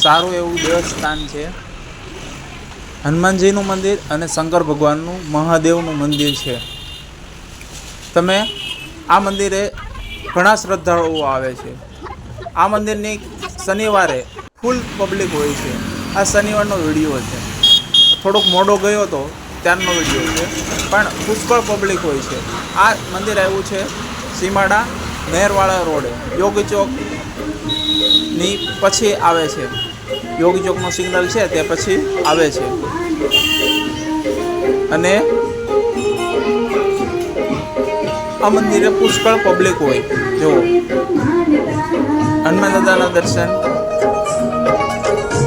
સારું એવું દેવસ્થાન છે। હનુમાનજીનું મંદિર અને શંકર ભગવાનનું મહાદેવનું મંદિર છે। તમે આ મંદિરે ઘણા શ્રદ્ધાળુઓ આવે છે। આ મંદિરની શનિવારે ફૂલ પબ્લિક હોય છે। આ શનિવારનો વિડીયો છે, થોડોક મોડો ગયો હતો ત્યારનો વિડીયો છે, પણ પુષ્કળ પબ્લિક હોય છે। આ મંદિર આવ્યું છે સીમાડા નહેરવાળા રોડે, યોગી ચોકની પછી આવે છે। યોગી ચોકનું સિગ્નલ છે તે પછી આવે છે। અને આ મંદિરે પુષ્કળ પબ્લિક હોય। જો હનુમાન દાદાના દર્શન,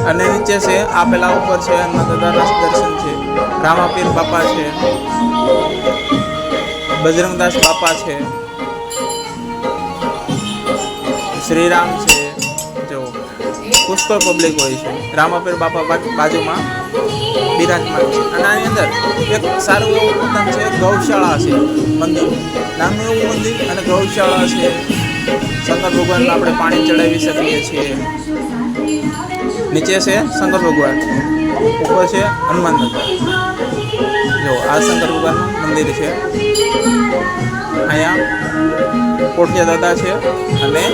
અને નીચે છે આ પેલા ઉપર છે હનુમાન દાદાના દર્શન છે, રામાપીર બાપા છે, બજરંગદાસ બાપા છે, શ્રીરામ છે। જો પુષ્કળ પબ્લિક હોય છે। રામાપીર બાપા બાજુમાં બિરાજમાન છે। અને આની અંદર એક સારું એવું વર્તન છે, ગૌશાળા છે મંદિર, નાનું એવું મંદિર અને ગૌશાળા છે। શંકર ભગવાનને આપણે પાણી ચડાવી શકીએ છીએ। નીચે છે શંકર ભગવાન, ઉપર છે હનુમાન દાદા। જો આ શંકર ભગવાનનું મંદિર છે। અહીંયા કોઠિયા દાદા છે અને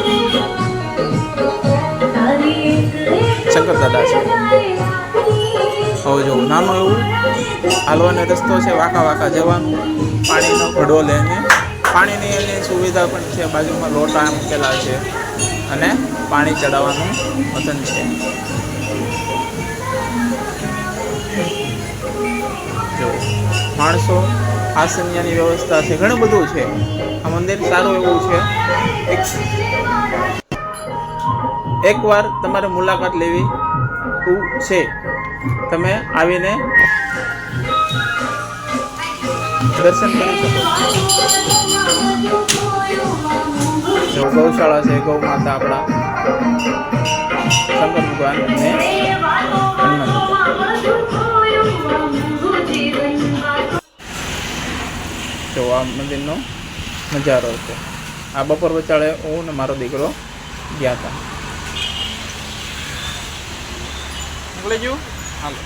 શંકર દાદા છે। હવે જો નાનું એવું હાલવાનો રસ્તો છે, વાંકા વાંકા જવાનું, પાણીનો ઘડો લઈને, પાણીની એની સુવિધા પણ છે, બાજુમાં લોટા મૂકેલા છે અને પાણી ચડાવવાનું વતન છે। જો માણસો આસનિયાની વ્યવસ્થા છે, ઘણું બધું છે। આ મંદિર સારું એવું છે। એકવાર તમારે મુલાકાત લેવી છે। તમે આવીને દર્શન કરી શકો છો। ગૌશાળા છે, ગૌ માતા આપણા શંકર ભગવાન અને હનુમાન દાદા। જો આ મંદિરનો નજારો છે। આ બપોર વચાળે હું ને મારો દીકરો ગયા હતા। મોકલી ગયું, હાલો।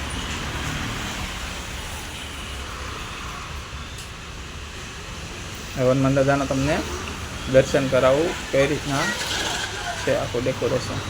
હનુમાન દાદાના તમને દર્શન કરાવું કઈ રીતના છે આખું ડેકોરેશન।